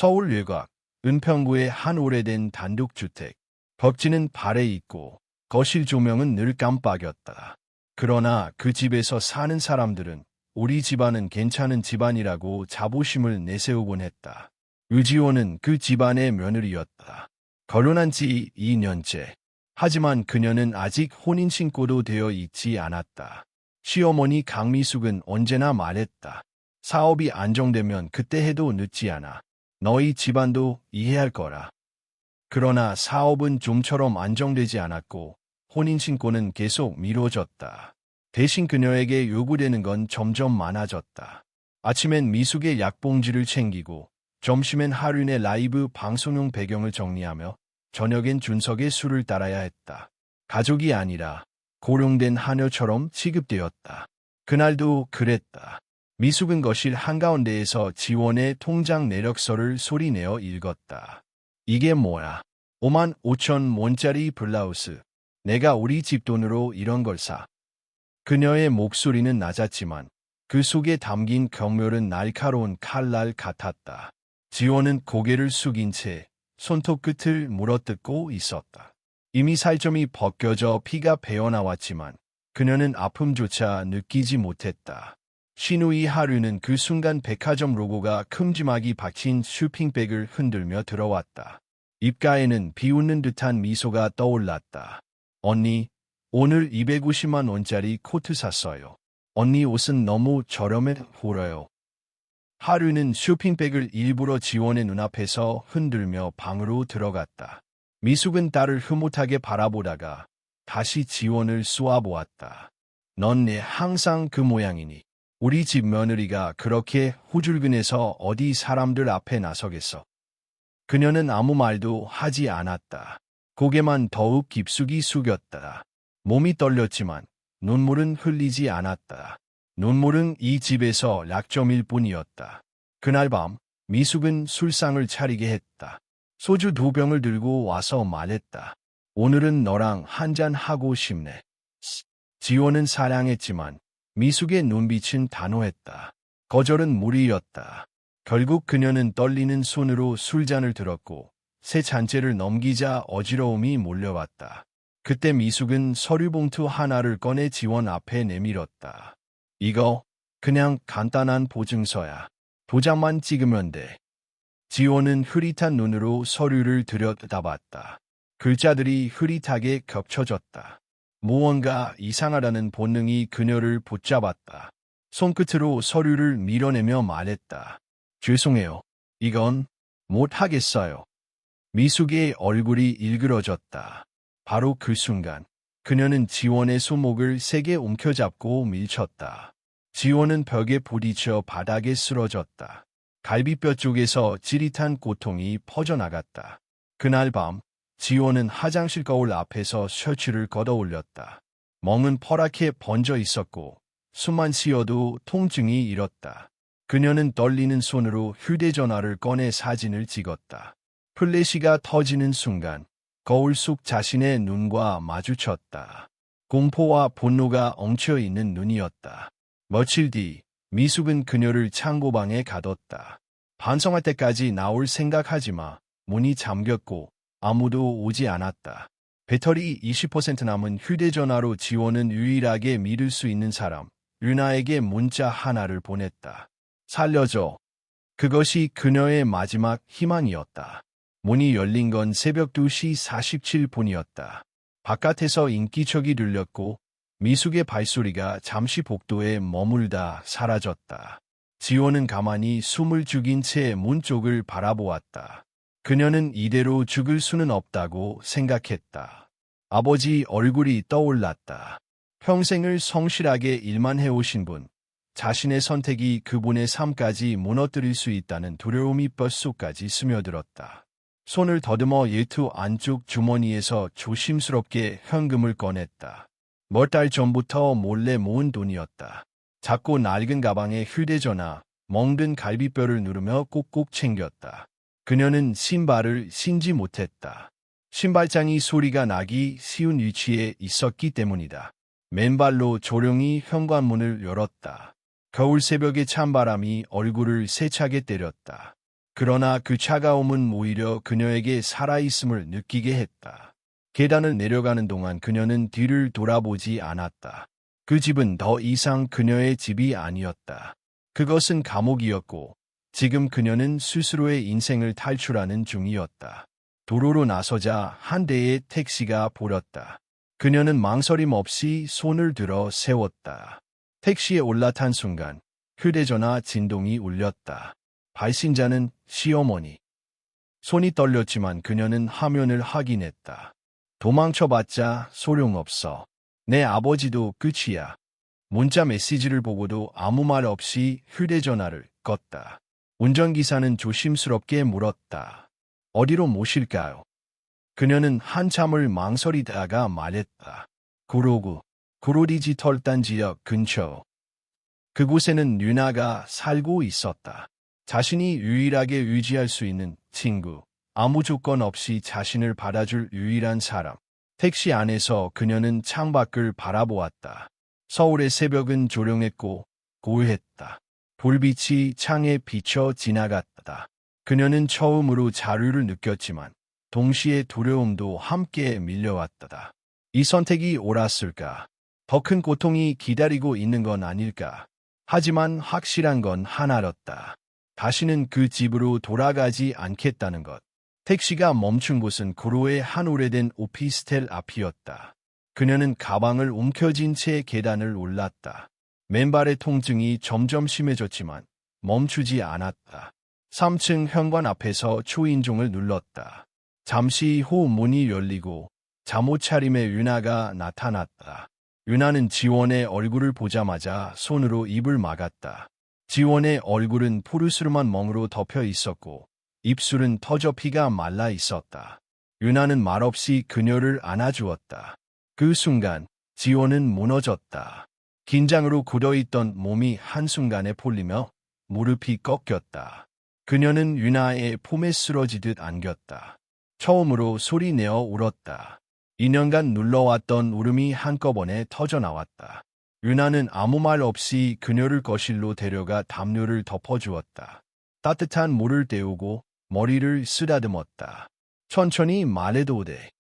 서울 외곽, 은평구의 한 오래된 단독주택. 벽지는 발에 있고 거실 조명은 늘 깜빡였다. 그러나 그 집에서 사는 사람들은 우리 집안은 괜찮은 집안이라고 자부심을 내세우곤 했다. 유지호는 그 집안의 며느리였다. 결혼한 지 2년째. 하지만 그녀는 아직 혼인신고도 되어 있지 않았다. 시어머니 강미숙은 언제나 말했다. 사업이 안정되면 그때 해도 늦지 않아. 너희 집안도 이해할 거라. 그러나 사업은 좀처럼 안정되지 않았고 혼인신고는 계속 미뤄졌다. 대신 그녀에게 요구되는 건 점점 많아졌다. 아침엔 미숙의 약봉지를 챙기고 점심엔 하륜의 라이브 방송용 배경을 정리하며 저녁엔 준석의 술을 따라야 했다. 가족이 아니라 고령된 하녀처럼 취급되었다. 그날도 그랬다. 미숙은 거실 한가운데에서 지원의 통장 내력서를 소리내어 읽었다. 이게 뭐야? 5만 5천 원짜리 블라우스. 내가 우리 집 돈으로 이런 걸 사. 그녀의 목소리는 낮았지만 그 속에 담긴 경멸은 날카로운 칼날 같았다. 지원은 고개를 숙인 채 손톱 끝을 물어뜯고 있었다. 이미 살점이 벗겨져 피가 배어나왔지만 그녀는 아픔조차 느끼지 못했다. 신우이 하류는 그 순간 백화점 로고가 큼지막이 박힌 쇼핑백을 흔들며 들어왔다. 입가에는 비웃는 듯한 미소가 떠올랐다. 언니, 오늘 250만 원짜리 코트 샀어요. 언니 옷은 너무 저렴해 보여요. 하류는 쇼핑백을 일부러 지원의 눈앞에서 흔들며 방으로 들어갔다. 미숙은 딸을 흐뭇하게 바라보다가 다시 지원을 쏘아보았다. 넌 내 항상 그 모양이니. 우리 집 며느리가 그렇게 후줄근해서 어디 사람들 앞에 나서겠어. 그녀는 아무 말도 하지 않았다. 고개만 더욱 깊숙이 숙였다. 몸이 떨렸지만 눈물은 흘리지 않았다. 눈물은 이 집에서 약점일 뿐이었다. 그날 밤 미숙은 술상을 차리게 했다. 소주 2병을 들고 와서 말했다. 오늘은 너랑 한잔 하고 싶네. 지호는 사랑했지만 미숙의 눈빛은 단호했다. 거절은 무리였다. 결국 그녀는 떨리는 손으로 술잔을 들었고 새 잔째를 넘기자 어지러움이 몰려왔다. 그때 미숙은 서류봉투 하나를 꺼내 지원 앞에 내밀었다. 이거 그냥 간단한 보증서야. 도장만 찍으면 돼. 지원은 흐릿한 눈으로 서류를 들여다봤다. 글자들이 흐릿하게 겹쳐졌다. 무언가 이상하다는 본능이 그녀를 붙잡았다. 손끝으로 서류를 밀어내며 말했다. 죄송해요. 이건 못하겠어요. 미숙의 얼굴이 일그러졌다. 바로 그 순간 그녀는 지원의 손목을 세게 움켜잡고 밀쳤다. 지원은 벽에 부딪혀 바닥에 쓰러졌다. 갈비뼈 쪽에서 찌릿한 고통이 퍼져나갔다. 그날 밤 지원은 화장실 거울 앞에서 셔츠를 걷어올렸다. 멍은 퍼랗게 번져 있었고 숨만 쉬어도 통증이 일었다. 그녀는 떨리는 손으로 휴대전화를 꺼내 사진을 찍었다. 플래시가 터지는 순간 거울 속 자신의 눈과 마주쳤다. 공포와 분노가 엉켜있는 눈이었다. 며칠 뒤 미숙은 그녀를 창고방에 가뒀다. 반성할 때까지 나올 생각하지 마. 문이 잠겼고 아무도 오지 않았다. 배터리 20% 남은 휴대전화로 지원은 유일하게 믿을 수 있는 사람, 유나에게 문자 하나를 보냈다. 살려줘. 그것이 그녀의 마지막 희망이었다. 문이 열린 건 새벽 2시 47분이었다. 바깥에서 인기척이 들렸고 미숙의 발소리가 잠시 복도에 머물다 사라졌다. 지호는 가만히 숨을 죽인 채 문 쪽을 바라보았다. 그녀는 이대로 죽을 수는 없다고 생각했다. 아버지 얼굴이 떠올랐다. 평생을 성실하게 일만 해오신 분, 자신의 선택이 그분의 삶까지 무너뜨릴 수 있다는 두려움이 뼛속까지 스며들었다. 손을 더듬어 일투 안쪽 주머니에서 조심스럽게 현금을 꺼냈다. 몇 달 전부터 몰래 모은 돈이었다. 작고 낡은 가방에 휴대전화, 멍든 갈비뼈를 누르며 꾹꾹 챙겼다. 그녀는 신발을 신지 못했다. 신발장이 소리가 나기 쉬운 위치에 있었기 때문이다. 맨발로 조용히 현관문을 열었다. 겨울 새벽의 찬바람이 얼굴을 세차게 때렸다. 그러나 그 차가움은 오히려 그녀에게 살아있음을 느끼게 했다. 계단을 내려가는 동안 그녀는 뒤를 돌아보지 않았다. 그 집은 더 이상 그녀의 집이 아니었다. 그것은 감옥이었고 지금 그녀는 스스로의 인생을 탈출하는 중이었다. 도로로 나서자 한 대의 택시가 보렸다. 그녀는 망설임 없이 손을 들어 세웠다. 택시에 올라탄 순간 휴대전화 진동이 울렸다. 발신자는 시어머니. 손이 떨렸지만 그녀는 화면을 확인했다. 도망쳐봤자 소용없어. 내 아버지도 끝이야. 문자 메시지를 보고도 아무 말 없이 휴대전화를 껐다. 운전기사는 조심스럽게 물었다. 어디로 모실까요? 그녀는 한참을 망설이다가 말했다. 구로 디지털 단 지역 근처. 그곳에는 유나가 살고 있었다. 자신이 유일하게 의지할 수 있는 친구. 아무 조건 없이 자신을 받아줄 유일한 사람. 택시 안에서 그녀는 창밖을 바라보았다. 서울의 새벽은 조용했고 고요했다. 불빛이 창에 비쳐 지나갔다. 그녀는 처음으로 자유를 느꼈지만 동시에 두려움도 함께 밀려왔다. 이 선택이 옳았을까? 더 큰 고통이 기다리고 있는 건 아닐까? 하지만 확실한 건 하나였다. 다시는 그 집으로 돌아가지 않겠다는 것. 택시가 멈춘 곳은 구로의 한 오래된 오피스텔 앞이었다. 그녀는 가방을 움켜쥔 채 계단을 올랐다. 맨발의 통증이 점점 심해졌지만 멈추지 않았다. 3층 현관 앞에서 초인종을 눌렀다. 잠시 후 문이 열리고 잠옷 차림의 유나가 나타났다. 유나는 지원의 얼굴을 보자마자 손으로 입을 막았다. 지원의 얼굴은 푸르스름한 멍으로 덮여 있었고 입술은 터져 피가 말라 있었다. 유나는 말없이 그녀를 안아주었다. 그 순간 지원은 무너졌다. 긴장으로 굳어있던 몸이 한순간에 풀리며 무릎이 꺾였다. 그녀는 유나의 품에 쓰러지듯 안겼다. 처음으로 소리내어 울었다. 2년간 눌러왔던 울음이 한꺼번에 터져나왔다. 유나는 아무 말 없이 그녀를 거실로 데려가 담요를 덮어주었다. 따뜻한 물을 데우고 머리를 쓰다듬었다. 천천히 말해도 돼.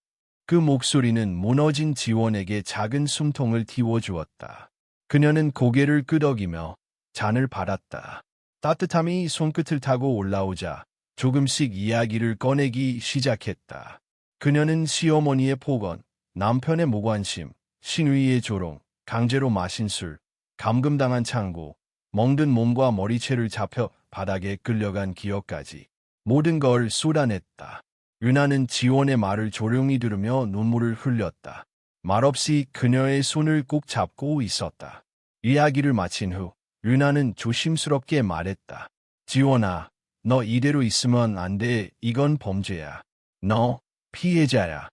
그 목소리는 무너진 지원에게 작은 숨통을 틔워주었다. 그녀는 고개를 끄덕이며 잔을 받았다. 따뜻함이 손끝을 타고 올라오자 조금씩 이야기를 꺼내기 시작했다. 그녀는 시어머니의 폭언, 남편의 무관심, 신우이의 조롱, 강제로 마신 술, 감금당한 창고, 멍든 몸과 머리채를 잡혀 바닥에 끌려간 기억까지 모든 걸 쏟아냈다. 유나는 지원의 말을 조용히 들으며 눈물을 흘렸다. 말없이 그녀의 손을 꼭 잡고 있었다. 이야기를 마친 후 유나는 조심스럽게 말했다. 지원아, 너 이대로 있으면 안 돼. 이건 범죄야. 너 피해자야.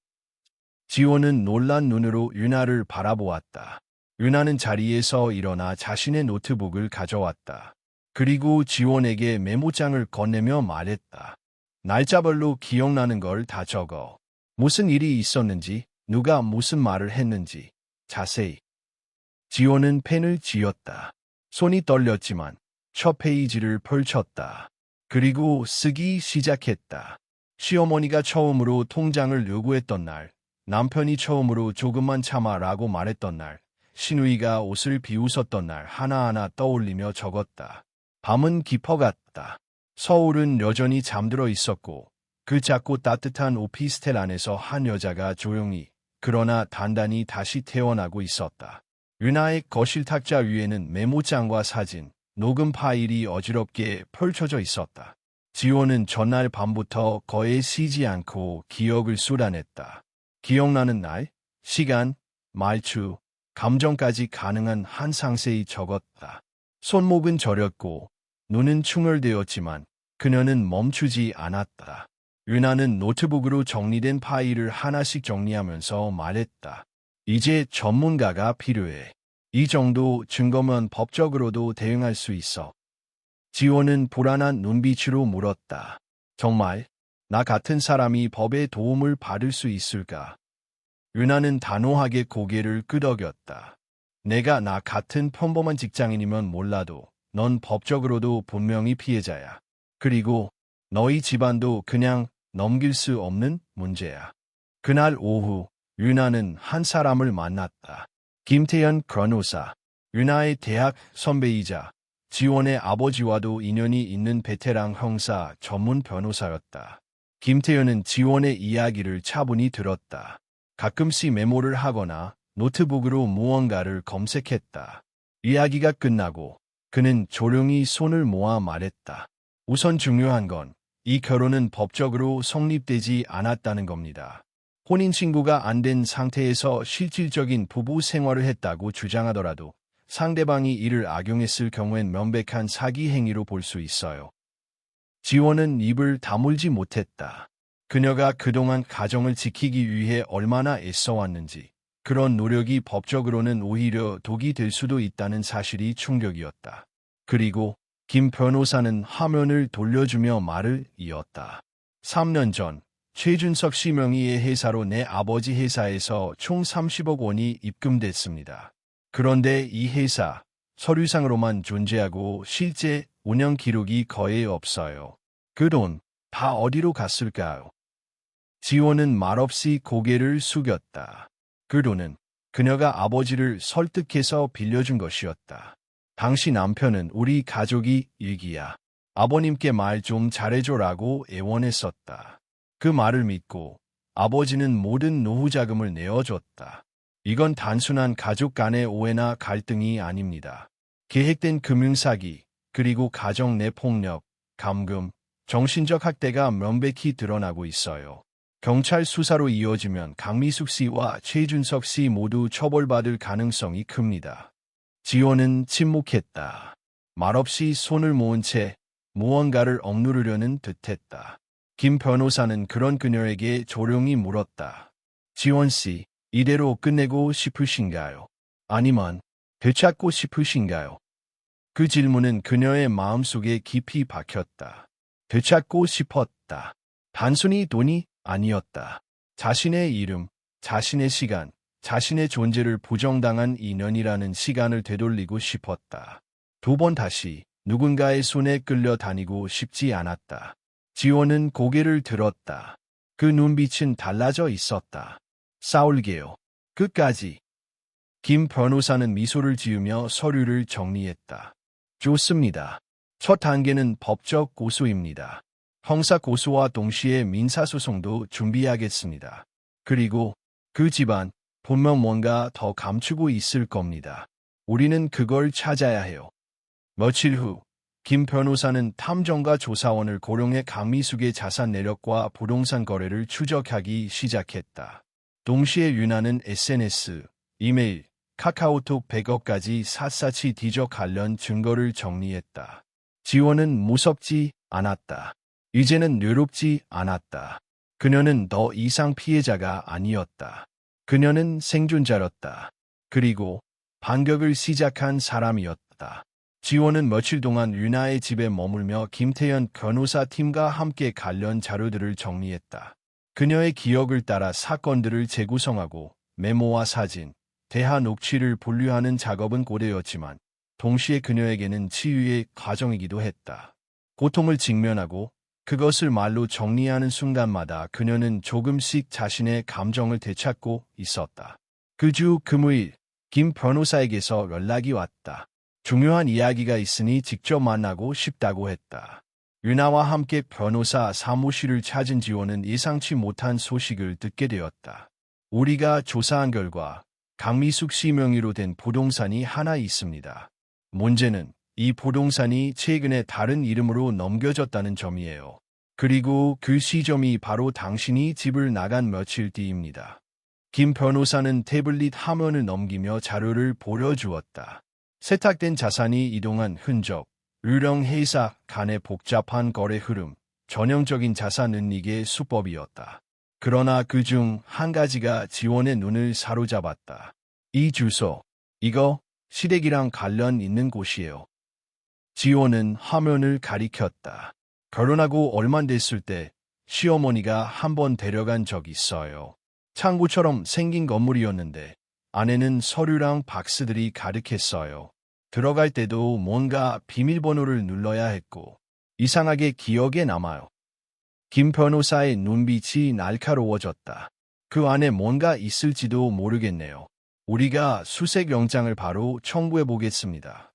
지원은 놀란 눈으로 유나를 바라보았다. 유나는 자리에서 일어나 자신의 노트북을 가져왔다. 그리고 지원에게 메모장을 건네며 말했다. 날짜별로 기억나는 걸 다 적어. 무슨 일이 있었는지, 누가 무슨 말을 했는지 자세히. 지원은 펜을 쥐었다. 손이 떨렸지만 첫 페이지를 펼쳤다. 그리고 쓰기 시작했다. 시어머니가 처음으로 통장을 요구했던 날, 남편이 처음으로 조금만 참아라고 말했던 날, 신우이가 옷을 비웃었던 날 하나하나 떠올리며 적었다. 밤은 깊어갔다. 서울은 여전히 잠들어 있었고 그 작고 따뜻한 오피스텔 안에서 한 여자가 조용히 그러나 단단히 다시 태어나고 있었다. 유나의 거실 탁자 위에는 메모장과 사진, 녹음 파일이 어지럽게 펼쳐져 있었다. 지원은 전날 밤부터 거의 쉬지 않고 기억을 쏟아냈다. 기억나는 날, 시간, 말투, 감정까지 가능한 한 상세히 적었다. 손목은 저렸고 눈은 충혈되었지만 그녀는 멈추지 않았다. 유나는 노트북으로 정리된 파일을 하나씩 정리하면서 말했다. 이제 전문가가 필요해. 이 정도 증거면 법적으로도 대응할 수 있어. 지원은 불안한 눈빛으로 물었다. 정말? 나 같은 사람이 법의 도움을 받을 수 있을까? 유나는 단호하게 고개를 끄덕였다. 내가 나 같은 평범한 직장인이면 몰라도 넌 법적으로도 분명히 피해자야. 그리고 너희 집안도 그냥 넘길 수 없는 문제야. 그날 오후 윤아는 한 사람을 만났다. 김태현 변호사. 윤아의 대학 선배이자 지원의 아버지와도 인연이 있는 베테랑 형사 전문 변호사였다. 김태현은 지원의 이야기를 차분히 들었다. 가끔씩 메모를 하거나 노트북으로 무언가를 검색했다. 이야기가 끝나고 그는 조용히 손을 모아 말했다. 우선 중요한 건 이 결혼은 법적으로 성립되지 않았다는 겁니다. 혼인신고가 안 된 상태에서 실질적인 부부 생활을 했다고 주장하더라도 상대방이 이를 악용했을 경우엔 명백한 사기 행위로 볼 수 있어요. 지원은 입을 다물지 못했다. 그녀가 그동안 가정을 지키기 위해 얼마나 애써왔는지, 그런 노력이 법적으로는 오히려 독이 될 수도 있다는 사실이 충격이었다. 그리고 김 변호사는 화면을 돌려주며 말을 이었다. 3년 전 최준석 씨 명의의 회사로 내 아버지 회사에서 총 30억 원이 입금됐습니다. 그런데 이 회사 서류상으로만 존재하고 실제 운영 기록이 거의 없어요. 그 돈 다 어디로 갔을까요? 지원은 말없이 고개를 숙였다. 그 돈은 그녀가 아버지를 설득해서 빌려준 것이었다. 당시 남편은 우리 가족이 일기야. 아버님께 말 좀 잘해줘라고 애원했었다. 그 말을 믿고 아버지는 모든 노후 자금을 내어줬다. 이건 단순한 가족 간의 오해나 갈등이 아닙니다. 계획된 금융사기, 그리고 가정 내 폭력, 감금, 정신적 학대가 명백히 드러나고 있어요. 경찰 수사로 이어지면 강미숙 씨와 최준석 씨 모두 처벌받을 가능성이 큽니다. 지원은 침묵했다. 말없이 손을 모은 채 무언가를 억누르려는 듯했다. 김 변호사는 그런 그녀에게 조용히 물었다. 지원 씨, 이대로 끝내고 싶으신가요? 아니면 되찾고 싶으신가요? 그 질문은 그녀의 마음속에 깊이 박혔다. 되찾고 싶었다. 단순히 돈이 아니었다. 자신의 이름, 자신의 시간, 자신의 존재를 부정당한 인연이라는 시간을 되돌리고 싶었다. 두 번 다시 누군가의 손에 끌려다니고 싶지 않았다. 지원은 고개를 들었다. 그 눈빛은 달라져 있었다. 싸울게요. 끝까지. 김 변호사는 미소를 지으며 서류를 정리했다. 좋습니다. 첫 단계는 법적 고소입니다. 형사 고소와 동시에 민사소송도 준비하겠습니다. 그리고 그 집안 분명 뭔가 더 감추고 있을 겁니다. 우리는 그걸 찾아야 해요. 며칠 후 김 변호사는 탐정과 조사원을 고용해 강미숙의 자산 내역과 부동산 거래를 추적하기 시작했다. 동시에 윤아는 SNS, 이메일, 카카오톡 100억까지 샅샅이 뒤져 관련 증거를 정리했다. 지원은 무섭지 않았다. 이제는 외롭지 않았다. 그녀는 더 이상 피해자가 아니었다. 그녀는 생존자였다. 그리고 반격을 시작한 사람이었다. 지원은 며칠 동안 윤아의 집에 머물며 김태현 변호사 팀과 함께 관련 자료들을 정리했다. 그녀의 기억을 따라 사건들을 재구성하고 메모와 사진, 대화 녹취를 분류하는 작업은 고되었지만 동시에 그녀에게는 치유의 과정이기도 했다. 고통을 직면하고 그것을 말로 정리하는 순간마다 그녀는 조금씩 자신의 감정을 되찾고 있었다. 그 주 금요일, 김 변호사에게서 연락이 왔다. 중요한 이야기가 있으니 직접 만나고 싶다고 했다. 윤아와 함께 변호사 사무실을 찾은 지원은 예상치 못한 소식을 듣게 되었다. 우리가 조사한 결과 강미숙 씨 명의로 된 부동산이 하나 있습니다. 문제는 이 부동산이 최근에 다른 이름으로 넘겨졌다는 점이에요. 그리고 그 시점이 바로 당신이 집을 나간 며칠 뒤입니다. 김 변호사는 태블릿 화면을 넘기며 자료를 보여주었다. 세탁된 자산이 이동한 흔적, 유령 회사 간의 복잡한 거래 흐름, 전형적인 자산 은닉의 수법이었다. 그러나 그중 한 가지가 지원의 눈을 사로잡았다. 이 주소, 이거 시댁이랑 관련 있는 곳이에요. 지원은 화면을 가리켰다. 결혼하고 얼마 됐을 때 시어머니가 한번 데려간 적이 있어요. 창고처럼 생긴 건물이었는데 안에는 서류랑 박스들이 가득했어요. 들어갈 때도 뭔가 비밀번호를 눌러야 했고 이상하게 기억에 남아요. 김 변호사의 눈빛이 날카로워졌다. 그 안에 뭔가 있을지도 모르겠네요. 우리가 수색 영장을 바로 청구해 보겠습니다.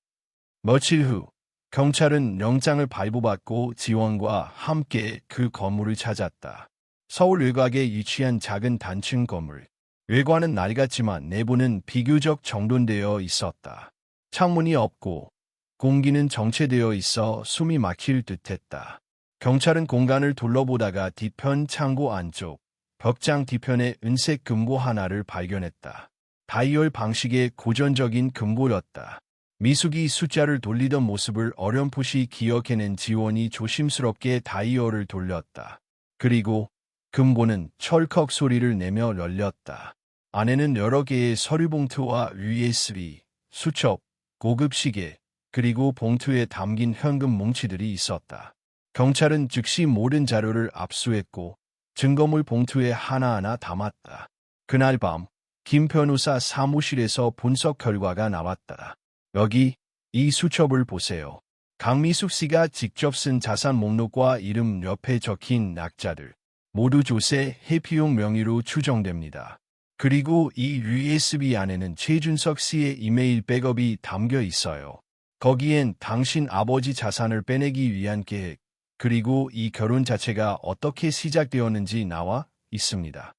며칠 후 경찰은 영장을 발부받고 지원과 함께 그 건물을 찾았다. 서울 외곽에 위치한 작은 단층 건물. 외관은 낡았지만 내부는 비교적 정돈되어 있었다. 창문이 없고 공기는 정체되어 있어 숨이 막힐 듯했다. 경찰은 공간을 둘러보다가 뒤편 창고 안쪽, 벽장 뒤편에 은색 금고 하나를 발견했다. 다이얼 방식의 고전적인 금고였다. 미숙이 숫자를 돌리던 모습을 어렴풋이 기억해낸 지원이 조심스럽게 다이얼을 돌렸다. 그리고 금고는 철컥 소리를 내며 열렸다. 안에는 여러 개의 서류 봉투와 USB, 수첩, 고급 시계, 그리고 봉투에 담긴 현금 뭉치들이 있었다. 경찰은 즉시 모든 자료를 압수했고 증거물 봉투에 하나하나 담았다. 그날 밤 김 변호사 사무실에서 분석 결과가 나왔다. 여기 이 수첩을 보세요. 강미숙 씨가 직접 쓴 자산 목록과 이름 옆에 적힌 낙자들 모두 조세 회피용 명의로 추정됩니다. 그리고 이 USB 안에는 최준석 씨의 이메일 백업이 담겨 있어요. 거기엔 당신 아버지 자산을 빼내기 위한 계획, 그리고 이 결혼 자체가 어떻게 시작되었는지 나와 있습니다.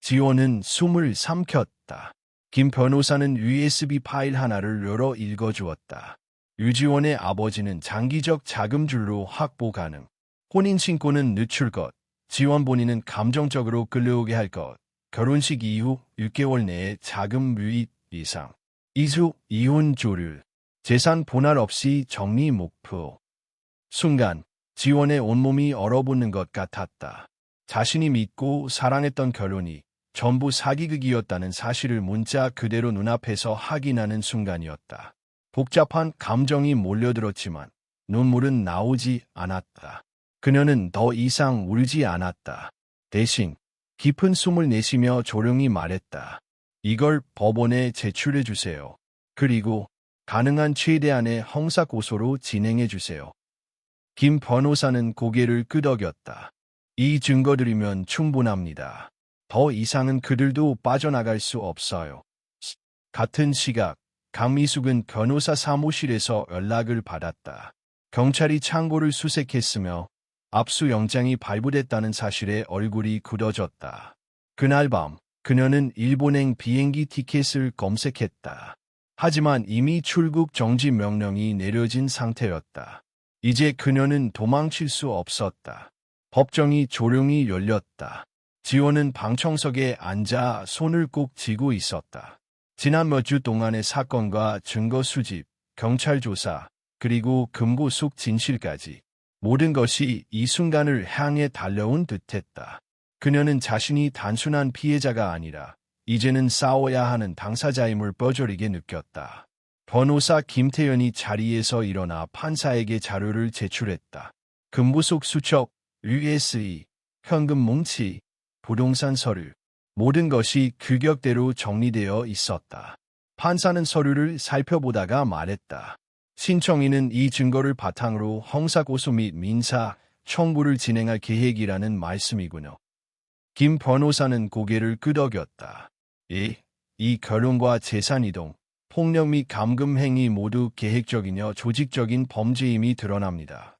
지원은 숨을 삼켰다. 김 변호사는 USB 파일 하나를 열어 읽어주었다. 유지원의 아버지는 장기적 자금줄로 확보 가능. 혼인신고는 늦출 것. 지원 본인은 감정적으로 끌려오게 할 것. 결혼식 이후 6개월 내에 자금 유입 이상. 이수, 이혼 조율. 재산 분할 없이 정리 목표. 순간 지원의 온몸이 얼어붙는 것 같았다. 자신이 믿고 사랑했던 결혼이 전부 사기극이었다는 사실을 문자 그대로 눈앞에서 확인하는 순간이었다. 복잡한 감정이 몰려들었지만 눈물은 나오지 않았다. 그녀는 더 이상 울지 않았다. 대신 깊은 숨을 내쉬며 조용히 말했다. 이걸 법원에 제출해 주세요. 그리고 가능한 최대한의 형사고소로 진행해 주세요. 김 변호사는 고개를 끄덕였다. 이 증거들이면 충분합니다. 더 이상은 그들도 빠져나갈 수 없어요. 같은 시각, 강미숙은 변호사 사무실에서 연락을 받았다. 경찰이 창고를 수색했으며 압수영장이 발부됐다는 사실에 얼굴이 굳어졌다. 그날 밤, 그녀는 일본행 비행기 티켓을 검색했다. 하지만 이미 출국 정지 명령이 내려진 상태였다. 이제 그녀는 도망칠 수 없었다. 법정이 조용히 열렸다. 지원은 방청석에 앉아 손을 꼭 쥐고 있었다. 지난 몇 주 동안의 사건과 증거 수집, 경찰 조사, 그리고 금고 속 진실까지 모든 것이 이 순간을 향해 달려온 듯했다. 그녀는 자신이 단순한 피해자가 아니라 이제는 싸워야 하는 당사자임을 뼈저리게 느꼈다. 변호사 김태현이 자리에서 일어나 판사에게 자료를 제출했다. 금고 속 수첩, USB, 현금 뭉치, 부동산 서류, 모든 것이 규격대로 정리되어 있었다. 판사는 서류를 살펴보다가 말했다. 신청인은 이 증거를 바탕으로 형사고소 및 민사 청구를 진행할 계획이라는 말씀이군요. 김 변호사는 고개를 끄덕였다. 이 결혼과 재산 이동, 폭력 및 감금 행위 모두 계획적이며 조직적인 범죄임이 드러납니다.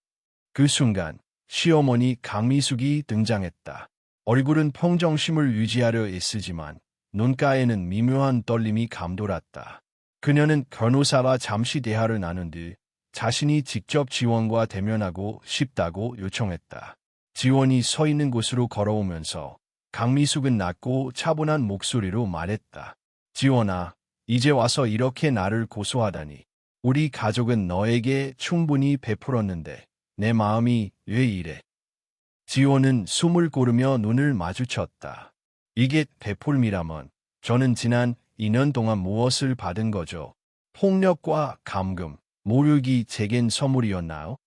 그 순간 시어머니 강미숙이 등장했다. 얼굴은 평정심을 유지하려 애쓰지만 눈가에는 미묘한 떨림이 감돌았다. 그녀는 변호사와 잠시 대화를 나눈 뒤 자신이 직접 지원과 대면하고 싶다고 요청했다. 지원이 서 있는 곳으로 걸어오면서 강미숙은 낮고 차분한 목소리로 말했다. 지원아, 이제 와서 이렇게 나를 고소하다니. 우리 가족은 너에게 충분히 베풀었는데 내 마음이 왜 이래? 지원은 숨을 고르며 눈을 마주쳤다. 이게 베풀미라면 저는 지난 2년 동안 무엇을 받은 거죠? 폭력과 감금, 모욕이 제겐 선물이었나요?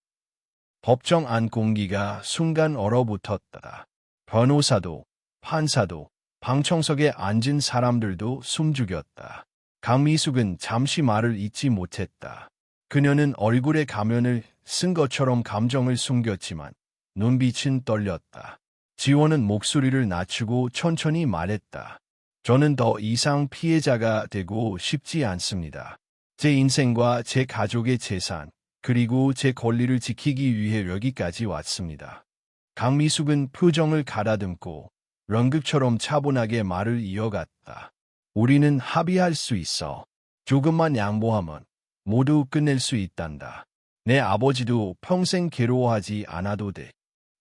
법정 안 공기가 순간 얼어붙었다. 변호사도, 판사도, 방청석에 앉은 사람들도 숨죽였다. 강미숙은 잠시 말을 잇지 못했다. 그녀는 얼굴에 가면을 쓴 것처럼 감정을 숨겼지만 눈빛은 떨렸다. 지원은 목소리를 낮추고 천천히 말했다. 저는 더 이상 피해자가 되고 싶지 않습니다. 제 인생과 제 가족의 재산, 그리고 제 권리를 지키기 위해 여기까지 왔습니다. 강미숙은 표정을 가다듬고 연극처럼 차분하게 말을 이어갔다. 우리는 합의할 수 있어. 조금만 양보하면 모두 끝낼 수 있단다. 내 아버지도 평생 괴로워하지 않아도 돼.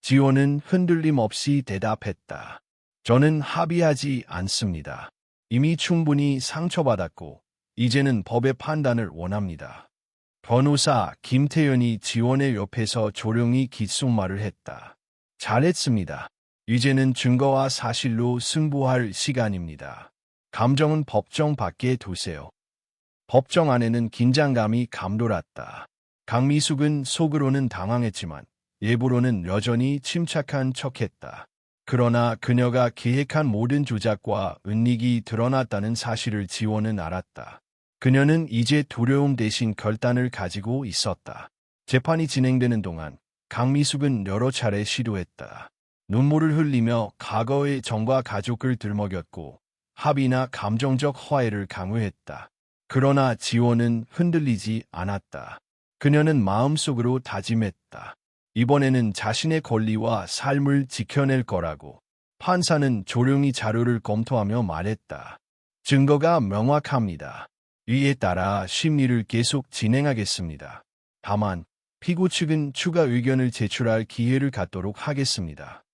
지원은 흔들림 없이 대답했다. 저는 합의하지 않습니다. 이미 충분히 상처받았고 이제는 법의 판단을 원합니다. 변호사 김태현이 지원의 옆에서 조용히 귓속말을 했다. 잘했습니다. 이제는 증거와 사실로 승부할 시간입니다. 감정은 법정 밖에 두세요. 법정 안에는 긴장감이 감돌았다. 강미숙은 속으로는 당황했지만 예부로는 여전히 침착한 척했다. 그러나 그녀가 계획한 모든 조작과 은닉이 드러났다는 사실을 지원은 알았다. 그녀는 이제 두려움 대신 결단을 가지고 있었다. 재판이 진행되는 동안 강미숙은 여러 차례 시도했다. 눈물을 흘리며 과거의 정과 가족을 들먹였고 합의나 감정적 화해를 강요했다. 그러나 지원은 흔들리지 않았다. 그녀는 마음속으로 다짐했다. 이번에는 자신의 권리와 삶을 지켜낼 거라고. 판사는 조용히 자료를 검토하며 말했다. 증거가 명확합니다. 이에 따라 심리를 계속 진행하겠습니다. 다만 피고 측은 추가 의견을 제출할 기회를 갖도록 하겠습니다.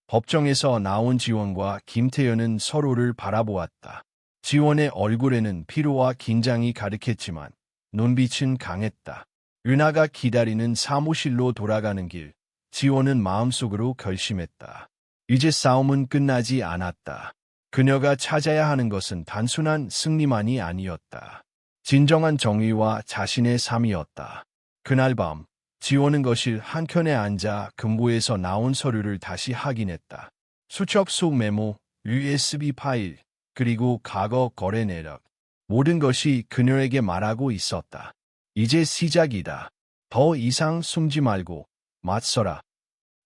법정에서 나온 지원과 김태현은 서로를 바라보았다. 지원의 얼굴에는 피로와 긴장이 가득했지만 눈빛은 강했다. 윤아가 기다리는 사무실로 돌아가는 길, 지원은 마음속으로 결심했다. 이제 싸움은 끝나지 않았다. 그녀가 찾아야 하는 것은 단순한 승리만이 아니었다. 진정한 정의와 자신의 삶이었다. 그날 밤, 지원은 거실 한켠에 앉아 금고에서 나온 서류를 다시 확인했다. 수첩 메모, USB 파일, 그리고 과거 거래 내역. 모든 것이 그녀에게 말하고 있었다. 이제 시작이다. 더 이상 숨지 말고 맞서라.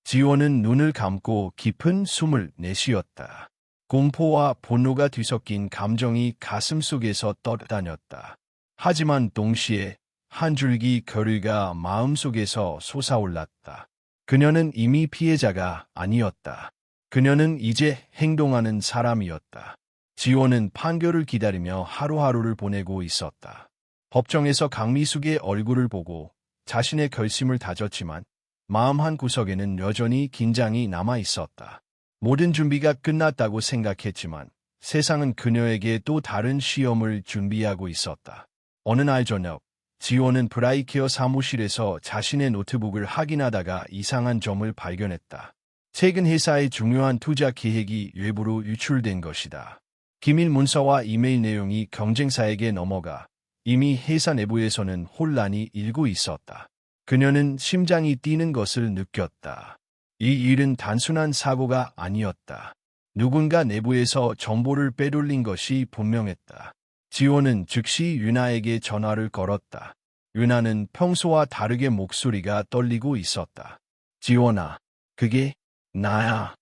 지원은 눈을 감고 깊은 숨을 내쉬었다. 공포와 분노가 뒤섞인 감정이 가슴속에서 떠다녔다. 하지만 동시에 한 줄기 결의가 마음속에서 솟아올랐다. 그녀는 이미 피해자가 아니었다. 그녀는 이제 행동하는 사람이었다. 지원은 판결을 기다리며 하루하루를 보내고 있었다. 법정에서 강미숙의 얼굴을 보고 자신의 결심을 다졌지만 마음 한구석에는 여전히 긴장이 남아 있었다. 모든 준비가 끝났다고 생각했지만 세상은 그녀에게 또 다른 시험을 준비하고 있었다. 어느 날 저녁, 지원은 브라이케어 사무실에서 자신의 노트북을 확인하다가 이상한 점을 발견했다. 최근 회사의 중요한 투자 계획이 외부로 유출된 것이다. 기밀 문서와 이메일 내용이 경쟁사에게 넘어가 이미 회사 내부에서는 혼란이 일고 있었다. 그녀는 심장이 뛰는 것을 느꼈다. 이 일은 단순한 사고가 아니었다. 누군가 내부에서 정보를 빼돌린 것이 분명했다. 지원은 즉시 윤아에게 전화를 걸었다. 윤아는 평소와 다르게 목소리가 떨리고 있었다. 지원아, 그게 나야.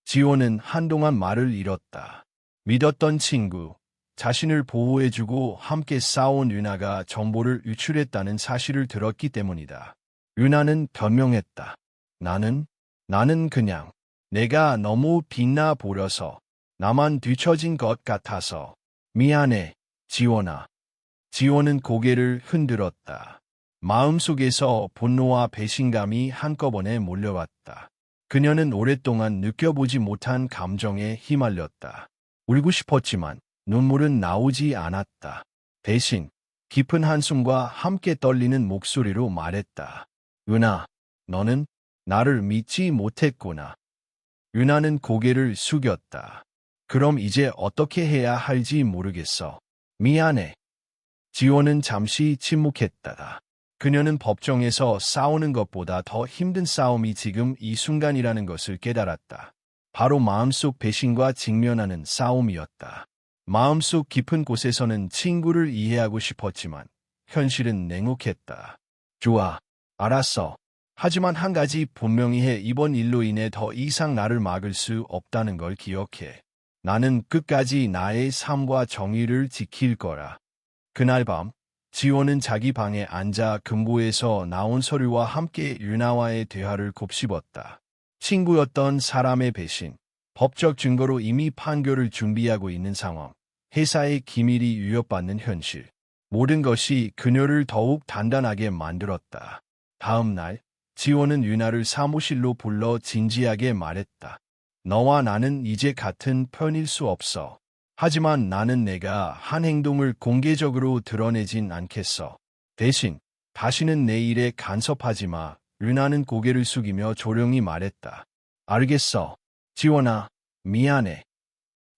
지원은 한동안 말을 잃었다. 믿었던 친구, 자신을 보호해주고 함께 싸운 윤아가 정보를 유출했다는 사실을 들었기 때문이다. 윤아는 변명했다. 나는 그냥 내가 너무 빛나 보여서 나만 뒤처진 것 같아서 미안해, 지원아. 지원은 고개를 흔들었다. 마음속에서 분노와 배신감이 한꺼번에 몰려왔다. 그녀는 오랫동안 느껴보지 못한 감정에 휘말렸다. 울고 싶었지만 눈물은 나오지 않았다. 대신 깊은 한숨과 함께 떨리는 목소리로 말했다. 은아, 너는 나를 믿지 못했구나. 윤아는 고개를 숙였다. 그럼 이제 어떻게 해야 할지 모르겠어. 미안해. 지원은 잠시 침묵했다. 그녀는 법정에서 싸우는 것보다 더 힘든 싸움이 지금 이 순간이라는 것을 깨달았다. 바로 마음속 배신과 직면하는 싸움이었다. 마음속 깊은 곳에서는 친구를 이해하고 싶었지만 현실은 냉혹했다. 좋아, 알았어. 하지만 한 가지 분명히 해. 이번 일로 인해 더 이상 나를 막을 수 없다는 걸 기억해. 나는 끝까지 나의 삶과 정의를 지킬 거라. 그날 밤, 지원은 자기 방에 앉아 금고에서 나온 서류와 함께 윤아와의 대화를 곱씹었다. 친구였던 사람의 배신, 법적 증거로 이미 판결을 준비하고 있는 상황, 회사의 기밀이 위협받는 현실. 모든 것이 그녀를 더욱 단단하게 만들었다. 다음 날, 지원은 윤아를 사무실로 불러 진지하게 말했다. 너와 나는 이제 같은 편일 수 없어. 하지만 나는 내가 한 행동을 공개적으로 드러내진 않겠어. 대신 다시는 내 일에 간섭하지 마. 윤아는 고개를 숙이며 조용히 말했다. 알겠어. 지원아, 미안해.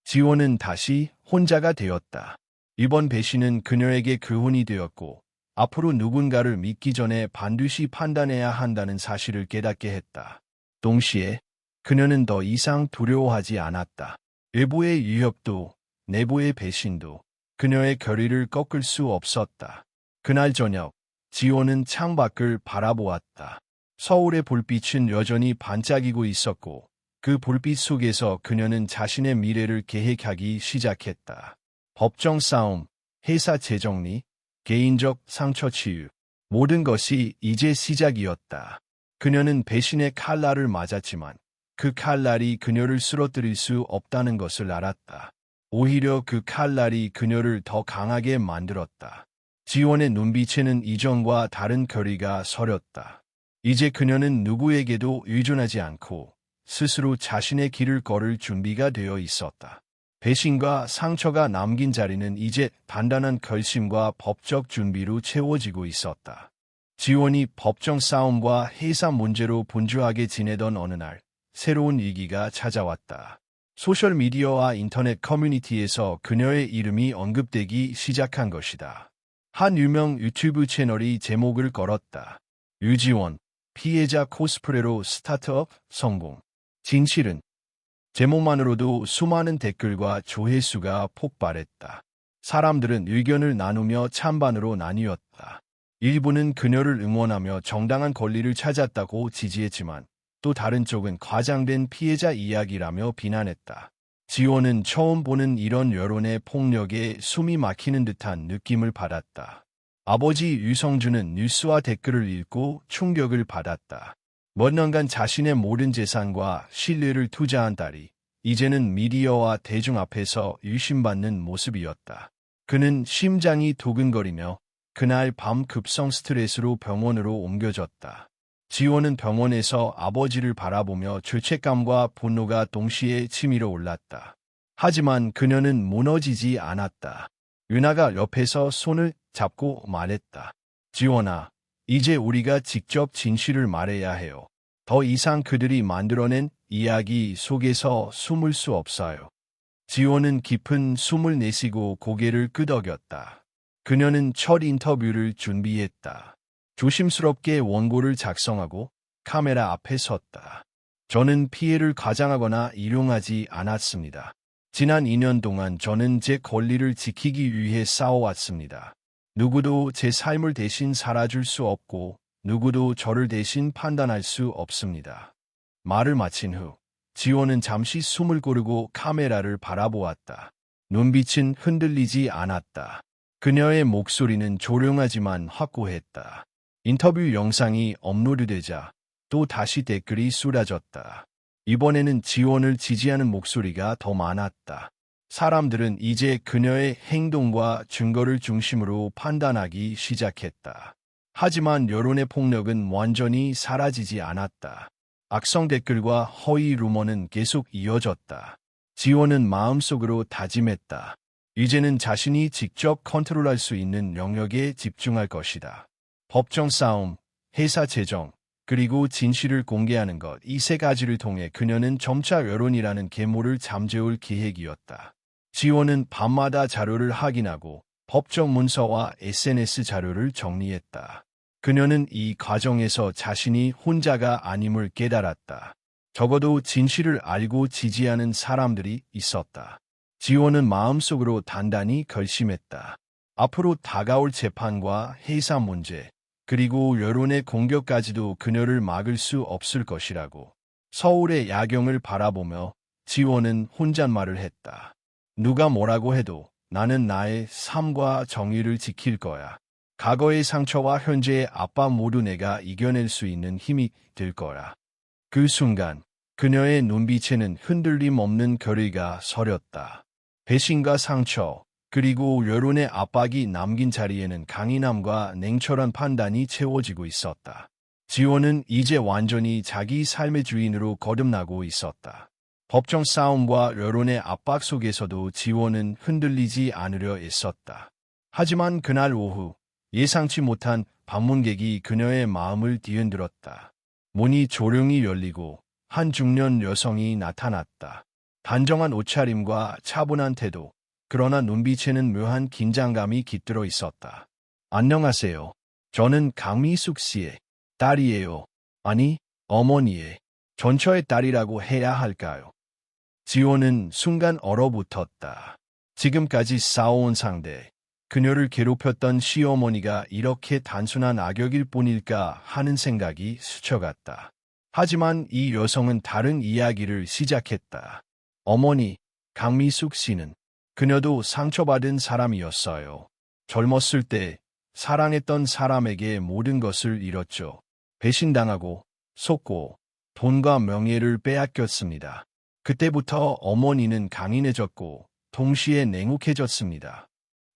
지원은 다시 혼자가 되었다. 이번 배신은 그녀에게 교훈이 되었고 앞으로 누군가를 믿기 전에 반드시 판단해야 한다는 사실을 깨닫게 했다. 동시에 그녀는 더 이상 두려워하지 않았다. 외부의 위협도 내부의 배신도 그녀의 결의를 꺾을 수 없었다. 그날 저녁, 지원은 창밖을 바라보았다. 서울의 불빛은 여전히 반짝이고 있었고 그 불빛 속에서 그녀는 자신의 미래를 계획하기 시작했다. 법정 싸움, 회사 재정리, 개인적 상처 치유, 모든 것이 이제 시작이었다. 그녀는 배신의 칼날을 맞았지만 그 칼날이 그녀를 쓰러뜨릴 수 없다는 것을 알았다. 오히려 그 칼날이 그녀를 더 강하게 만들었다. 지원의 눈빛에는 이전과 다른 결의가 서렸다. 이제 그녀는 누구에게도 의존하지 않고 스스로 자신의 길을 걸을 준비가 되어 있었다. 배신과 상처가 남긴 자리는 이제 단단한 결심과 법적 준비로 채워지고 있었다. 지원이 법정 싸움과 회사 문제로 분주하게 지내던 어느 날, 새로운 위기가 찾아왔다. 소셜미디어와 인터넷 커뮤니티에서 그녀의 이름이 언급되기 시작한 것이다. 한 유명 유튜브 채널이 제목을 걸었다. 유지원, 피해자 코스프레로 스타트업 성공. 진실은 제목만으로도 수많은 댓글과 조회수가 폭발했다. 사람들은 의견을 나누며 찬반으로 나뉘었다. 일부는 그녀를 응원하며 정당한 권리를 찾았다고 지지했지만 또 다른 쪽은 과장된 피해자 이야기라며 비난했다. 지원은 처음 보는 이런 여론의 폭력에 숨이 막히는 듯한 느낌을 받았다. 아버지 유성준은 뉴스와 댓글을 읽고 충격을 받았다. 몇 년간 자신의 모든 재산과 신뢰를 투자한 딸이 이제는 미디어와 대중 앞에서 의심받는 모습이었다. 그는 심장이 두근거리며 그날 밤 급성 스트레스로 병원으로 옮겨졌다. 지원은 병원에서 아버지를 바라보며 죄책감과 분노가 동시에 치밀어 올랐다. 하지만 그녀는 무너지지 않았다. 윤아가 옆에서 손을 잡고 말했다. 지원아, 이제 우리가 직접 진실을 말해야 해요. 더 이상 그들이 만들어낸 이야기 속에서 숨을 수 없어요. 지원은 깊은 숨을 내쉬고 고개를 끄덕였다. 그녀는 첫 인터뷰를 준비했다. 조심스럽게 원고를 작성하고 카메라 앞에 섰다. 저는 피해를 과장하거나 일용하지 않았습니다. 지난 2년 동안 저는 제 권리를 지키기 위해 싸워왔습니다. 누구도 제 삶을 대신 살아줄 수 없고 누구도 저를 대신 판단할 수 없습니다. 말을 마친 후 지원은 잠시 숨을 고르고 카메라를 바라보았다. 눈빛은 흔들리지 않았다. 그녀의 목소리는 조용하지만 확고했다. 인터뷰 영상이 업로드되자 또 다시 댓글이 쏟아졌다. 이번에는 지원을 지지하는 목소리가 더 많았다. 사람들은 이제 그녀의 행동과 증거를 중심으로 판단하기 시작했다. 하지만 여론의 폭력은 완전히 사라지지 않았다. 악성 댓글과 허위 루머는 계속 이어졌다. 지원은 마음속으로 다짐했다. 이제는 자신이 직접 컨트롤할 수 있는 영역에 집중할 것이다. 법정 싸움, 회사 재정, 그리고 진실을 공개하는 것, 이 세 가지를 통해 그녀는 점차 여론이라는 계모를 잠재울 계획이었다. 지원은 밤마다 자료를 확인하고 법정 문서와 SNS 자료를 정리했다. 그녀는 이 과정에서 자신이 혼자가 아님을 깨달았다. 적어도 진실을 알고 지지하는 사람들이 있었다. 지원은 마음속으로 단단히 결심했다. 앞으로 다가올 재판과 회사 문제, 그리고 여론의 공격까지도 그녀를 막을 수 없을 것이라고. 서울의 야경을 바라보며 지원은 혼잣말을 했다. 누가 뭐라고 해도 나는 나의 삶과 정의를 지킬 거야. 과거의 상처와 현재의 아빠 모두 내가 이겨낼 수 있는 힘이 될 거야. 그 순간 그녀의 눈빛에는 흔들림 없는 결의가 서렸다. 배신과 상처, 그리고 여론의 압박이 남긴 자리에는 강인함과 냉철한 판단이 채워지고 있었다. 지원은 이제 완전히 자기 삶의 주인으로 거듭나고 있었다. 법정 싸움과 여론의 압박 속에서도 지원은 흔들리지 않으려 애썼다. 하지만 그날 오후 예상치 못한 방문객이 그녀의 마음을 뒤흔들었다. 문이 조용히 열리고 한 중년 여성이 나타났다. 단정한 옷차림과 차분한 태도, 그러나 눈빛에는 묘한 긴장감이 깃들어 있었다. 안녕하세요. 저는 강미숙 씨의 딸이에요. 아니, 어머니의. 전처의 딸이라고 해야 할까요? 지호는 순간 얼어붙었다. 지금까지 싸워온 상대, 그녀를 괴롭혔던 시어머니가 이렇게 단순한 악역일 뿐일까 하는 생각이 스쳐갔다. 하지만 이 여성은 다른 이야기를 시작했다. 어머니, 강미숙 씨는 그녀도 상처받은 사람이었어요. 젊었을 때 사랑했던 사람에게 모든 것을 잃었죠. 배신당하고 속고 돈과 명예를 빼앗겼습니다. 그때부터 어머니는 강인해졌고 동시에 냉혹해졌습니다.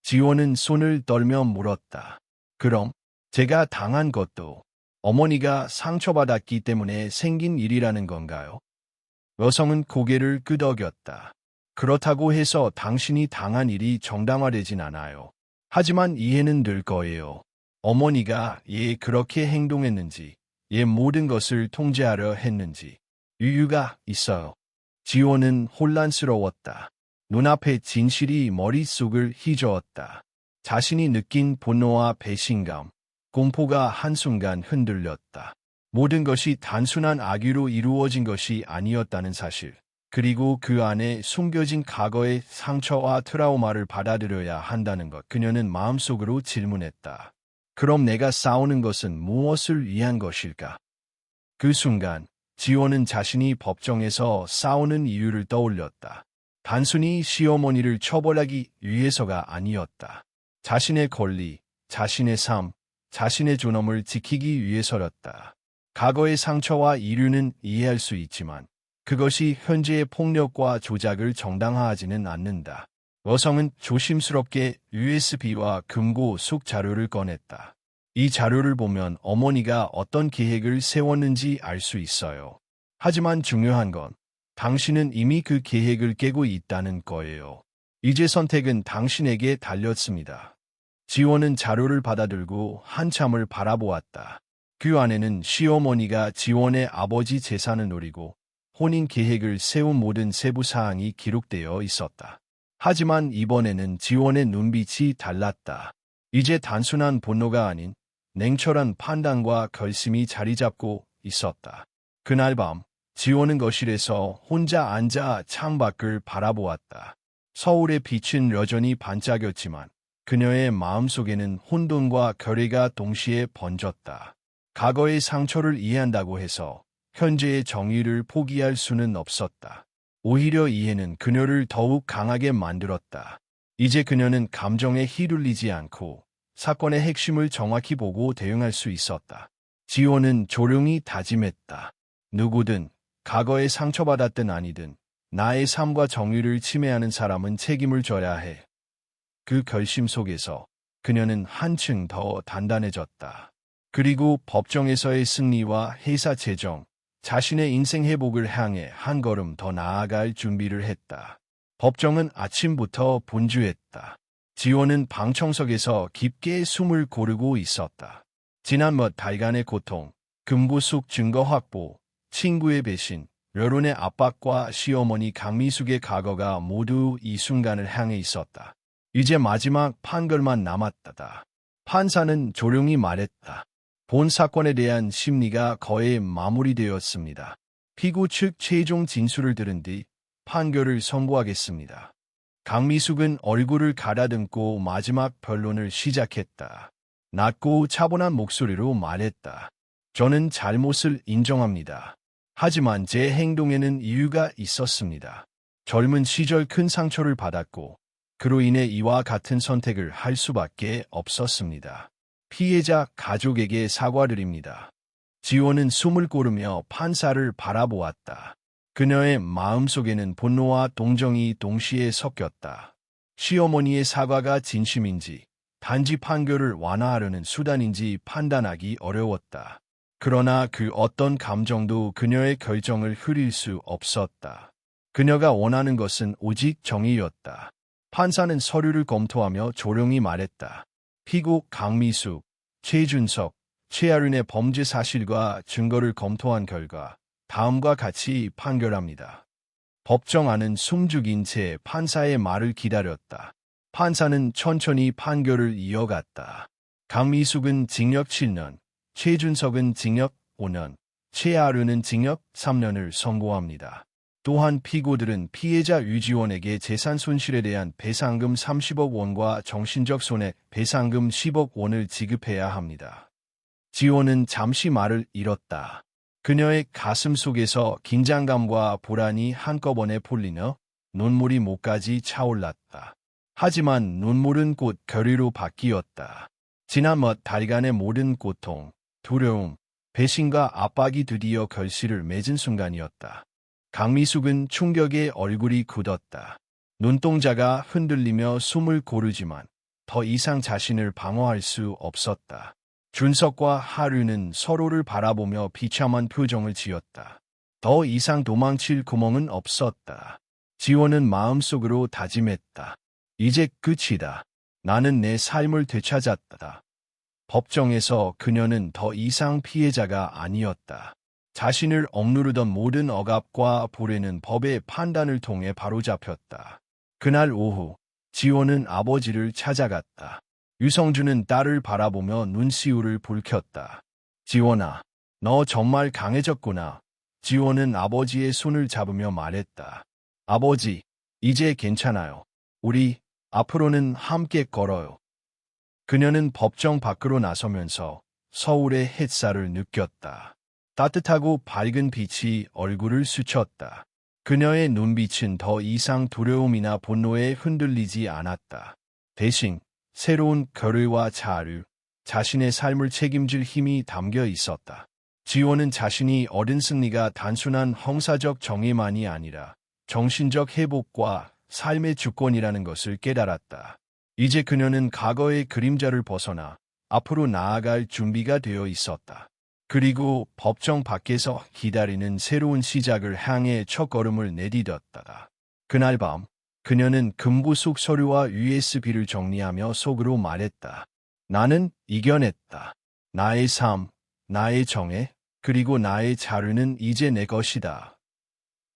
지호는 손을 떨며 물었다. 그럼 제가 당한 것도 어머니가 상처받았기 때문에 생긴 일이라는 건가요? 여성은 고개를 끄덕였다. 그렇다고 해서 당신이 당한 일이 정당화되진 않아요. 하지만 이해는 될 거예요. 어머니가 얘 그렇게 행동했는지, 얘 모든 것을 통제하려 했는지 이유가 있어요. 지호는 혼란스러웠다. 눈앞의 진실이 머릿속을 휘저었다. 자신이 느낀 분노와 배신감, 공포가 한순간 흔들렸다. 모든 것이 단순한 악의로 이루어진 것이 아니었다는 사실, 그리고 그 안에 숨겨진 과거의 상처와 트라우마를 받아들여야 한다는 것. 그녀는 마음속으로 질문했다. 그럼 내가 싸우는 것은 무엇을 위한 것일까? 그 순간 지호는 자신이 법정에서 싸우는 이유를 떠올렸다. 단순히 시어머니를 처벌하기 위해서가 아니었다. 자신의 권리, 자신의 삶, 자신의 존엄을 지키기 위해서였다. 과거의 상처와 이유는 이해할 수 있지만 그것이 현재의 폭력과 조작을 정당화하지는 않는다. 여성은 조심스럽게 USB와 금고 속 자료를 꺼냈다. 이 자료를 보면 어머니가 어떤 계획을 세웠는지 알 수 있어요. 하지만 중요한 건 당신은 이미 그 계획을 깨고 있다는 거예요. 이제 선택은 당신에게 달렸습니다. 지호는 자료를 받아들고 한참을 바라보았다. 그 안에는 시어머니가 지원의 아버지 재산을 노리고 혼인 계획을 세운 모든 세부 사항이 기록되어 있었다. 하지만 이번에는 지원의 눈빛이 달랐다. 이제 단순한 분노가 아닌 냉철한 판단과 결심이 자리 잡고 있었다. 그날 밤 지원은 거실에서 혼자 앉아 창밖을 바라보았다. 서울의 빛은 여전히 반짝였지만 그녀의 마음속에는 혼돈과 결의가 동시에 번졌다. 과거의 상처를 이해한다고 해서 현재의 정의를 포기할 수는 없었다. 오히려 이해는 그녀를 더욱 강하게 만들었다. 이제 그녀는 감정에 휘둘리지 않고 사건의 핵심을 정확히 보고 대응할 수 있었다. 지호는 조용히 다짐했다. 누구든 과거에 상처받았든 아니든 나의 삶과 정의를 침해하는 사람은 책임을 져야 해. 그 결심 속에서 그녀는 한층 더 단단해졌다. 그리고 법정에서의 승리와 회사 재정, 자신의 인생 회복을 향해 한 걸음 더 나아갈 준비를 했다. 법정은 아침부터 분주했다. 지호는 방청석에서 깊게 숨을 고르고 있었다. 지난 몇 달간의 고통, 금부숙 증거 확보, 친구의 배신, 여론의 압박과 시어머니 강미숙의 과거가 모두 이 순간을 향해 있었다. 이제 마지막 판결만 남았다. 판사는 조용히 말했다. 본 사건에 대한 심리가 거의 마무리되었습니다. 피고 측 최종 진술을 들은 뒤 판결을 선고하겠습니다. 강미숙은 얼굴을 가다듬고 마지막 변론을 시작했다. 낮고 차분한 목소리로 말했다. 저는 잘못을 인정합니다. 하지만 제 행동에는 이유가 있었습니다. 젊은 시절 큰 상처를 받았고 그로 인해 이와 같은 선택을 할 수밖에 없었습니다. 피해자 가족에게 사과드립니다. 지원은 숨을 고르며 판사를 바라보았다. 그녀의 마음속에는 분노와 동정이 동시에 섞였다. 시어머니의 사과가 진심인지 단지 판결을 완화하려는 수단인지 판단하기 어려웠다. 그러나 그 어떤 감정도 그녀의 결정을 흐릴 수 없었다. 그녀가 원하는 것은 오직 정의였다. 판사는 서류를 검토하며 조용히 말했다. 피고 강미숙, 최준석, 최아륜의 범죄 사실과 증거를 검토한 결과 다음과 같이 판결합니다. 법정안은 숨죽인 채 판사의 말을 기다렸다. 판사는 천천히 판결을 이어갔다. 강미숙은 징역 7년, 최준석은 징역 5년, 최아륜은 징역 3년을 선고합니다. 또한 피고들은 피해자 유지원에게 재산 손실에 대한 배상금 30억 원과 정신적 손해 배상금 10억 원을 지급해야 합니다. 지원은 잠시 말을 잃었다. 그녀의 가슴 속에서 긴장감과 불안이 한꺼번에 풀리며 눈물이 목까지 차올랐다. 하지만 눈물은 곧 결의로 바뀌었다. 지난 몇 달간의 모든 고통, 두려움, 배신과 압박이 드디어 결실을 맺은 순간이었다. 강미숙은 충격에 얼굴이 굳었다. 눈동자가 흔들리며 숨을 고르지만 더 이상 자신을 방어할 수 없었다. 준석과 하류는 서로를 바라보며 비참한 표정을 지었다. 더 이상 도망칠 구멍은 없었다. 지원은 마음속으로 다짐했다. 이제 끝이다. 나는 내 삶을 되찾았다. 법정에서 그녀는 더 이상 피해자가 아니었다. 자신을 억누르던 모든 억압과 불의는 법의 판단을 통해 바로잡혔다. 그날 오후, 지원은 아버지를 찾아갔다. 유성준은 딸을 바라보며 눈시울을 붉혔다. 지원아, 너 정말 강해졌구나. 지원은 아버지의 손을 잡으며 말했다. 아버지, 이제 괜찮아요. 우리 앞으로는 함께 걸어요. 그녀는 법정 밖으로 나서면서 서울의 햇살을 느꼈다. 따뜻하고 밝은 빛이 얼굴을 스쳤다. 그녀의 눈빛은 더 이상 두려움이나 분노에 흔들리지 않았다. 대신 새로운 결의와 자유, 자신의 삶을 책임질 힘이 담겨 있었다. 지원은 자신이 얻은 승리가 단순한 형사적 정의만이 아니라 정신적 회복과 삶의 주권이라는 것을 깨달았다. 이제 그녀는 과거의 그림자를 벗어나 앞으로 나아갈 준비가 되어 있었다. 그리고 법정 밖에서 기다리는 새로운 시작을 향해 첫걸음을 내디뎠다. 그날 밤, 그녀는 금부속 서류와 USB를 정리하며 속으로 말했다. 나는 이겨냈다. 나의 삶, 나의 정의, 그리고 나의 자유는 이제 내 것이다.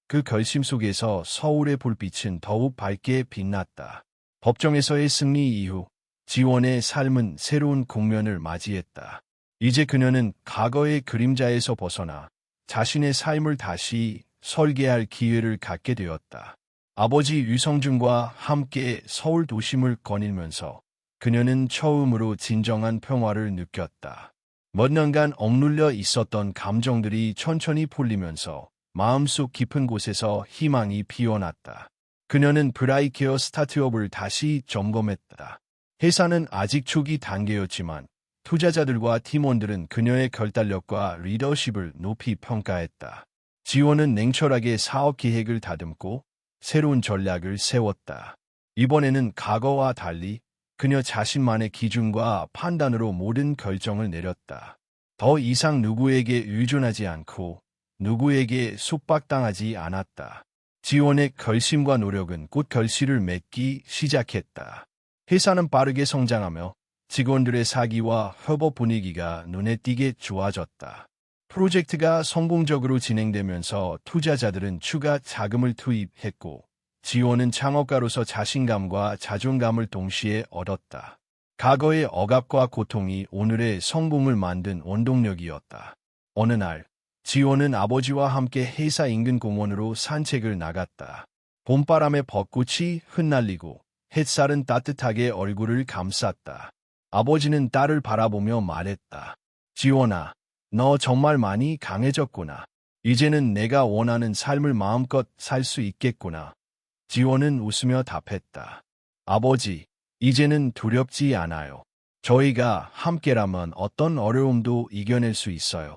그 결심 속에서 서울의 불빛은 더욱 밝게 빛났다. 법정에서의 승리 이후 지원의 삶은 새로운 국면을 맞이했다. 이제 그녀는 과거의 그림자에서 벗어나 자신의 삶을 다시 설계할 기회를 갖게 되었다. 아버지 유성준과 함께 서울 도심을 거닐면서 그녀는 처음으로 진정한 평화를 느꼈다. 몇 년간 억눌려 있었던 감정들이 천천히 풀리면서 마음속 깊은 곳에서 희망이 피어났다. 그녀는 브라이케어 스타트업을 다시 점검했다. 회사는 아직 초기 단계였지만 투자자들과 팀원들은 그녀의 결단력과 리더십을 높이 평가했다. 지원은 냉철하게 사업 계획을 다듬고 새로운 전략을 세웠다. 이번에는 과거와 달리 그녀 자신만의 기준과 판단으로 모든 결정을 내렸다. 더 이상 누구에게 의존하지 않고 누구에게 속박당하지 않았다. 지원의 결심과 노력은 곧 결실을 맺기 시작했다. 회사는 빠르게 성장하며 직원들의 사기와 협업 분위기가 눈에 띄게 좋아졌다. 프로젝트가 성공적으로 진행되면서 투자자들은 추가 자금을 투입했고 지원은 창업가로서 자신감과 자존감을 동시에 얻었다. 과거의 억압과 고통이 오늘의 성공을 만든 원동력이었다. 어느 날, 지원은 아버지와 함께 회사 인근 공원으로 산책을 나갔다. 봄바람에 벚꽃이 흩날리고 햇살은 따뜻하게 얼굴을 감쌌다. 아버지는 딸을 바라보며 말했다. 지원아, 너 정말 많이 강해졌구나. 이제는 내가 원하는 삶을 마음껏 살 수 있겠구나. 지원은 웃으며 답했다. 아버지, 이제는 두렵지 않아요. 저희가 함께라면 어떤 어려움도 이겨낼 수 있어요.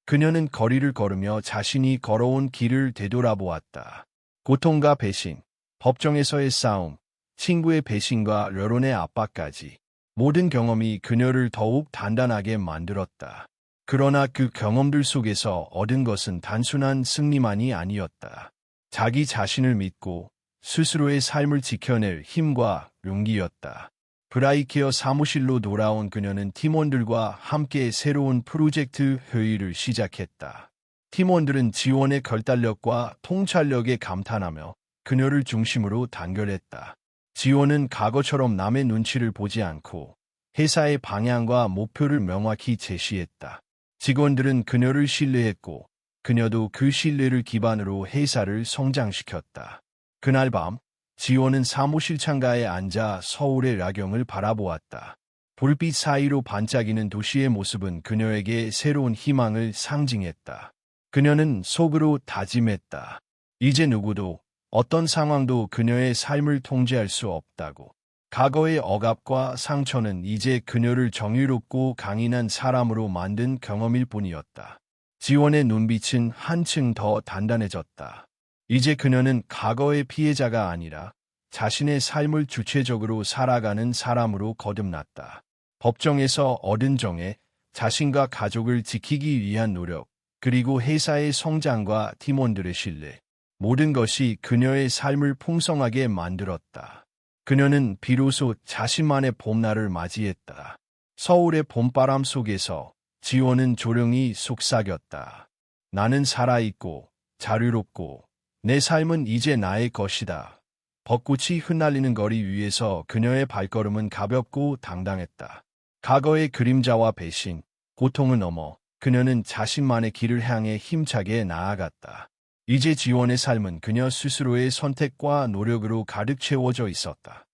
그녀는 거리를 걸으며 자신이 걸어온 길을 되돌아보았다. 고통과 배신, 법정에서의 싸움, 친구의 배신과 여론의 압박까지 모든 경험이 그녀를 더욱 단단하게 만들었다. 그러나 그 경험들 속에서 얻은 것은 단순한 승리만이 아니었다. 자기 자신을 믿고 스스로의 삶을 지켜낼 힘과 용기였다. 브라이케어 사무실로 돌아온 그녀는 팀원들과 함께 새로운 프로젝트 회의를 시작했다. 팀원들은 지원의 결단력과 통찰력에 감탄하며 그녀를 중심으로 단결했다. 지원은 과거처럼 남의 눈치를 보지 않고 회사의 방향과 목표를 명확히 제시했다. 직원들은 그녀를 신뢰했고 그녀도 그 신뢰를 기반으로 회사를 성장시켰다. 그날 밤 지원은 사무실 창가에 앉아 서울의 야경을 바라보았다. 불빛 사이로 반짝이는 도시의 모습은 그녀에게 새로운 희망을 상징했다. 그녀는 속으로 다짐했다. 이제 누구도 어떤 상황도 그녀의 삶을 통제할 수 없다고. 과거의 억압과 상처는 이제 그녀를 정의롭고 강인한 사람으로 만든 경험일 뿐이었다. 지원의 눈빛은 한층 더 단단해졌다. 이제 그녀는 과거의 피해자가 아니라 자신의 삶을 주체적으로 살아가는 사람으로 거듭났다. 법정에서 얻은 정의, 자신과 가족을 지키기 위한 노력, 그리고 회사의 성장과 팀원들의 신뢰, 모든 것이 그녀의 삶을 풍성하게 만들었다. 그녀는 비로소 자신만의 봄날을 맞이했다. 서울의 봄바람 속에서 지원은 조용히 속삭였다. 나는 살아있고 자유롭고 내 삶은 이제 나의 것이다. 벚꽃이 흩날리는 거리 위에서 그녀의 발걸음은 가볍고 당당했다. 과거의 그림자와 배신, 고통을 넘어 그녀는 자신만의 길을 향해 힘차게 나아갔다. 이제 지원의 삶은 그녀 스스로의 선택과 노력으로 가득 채워져 있었다.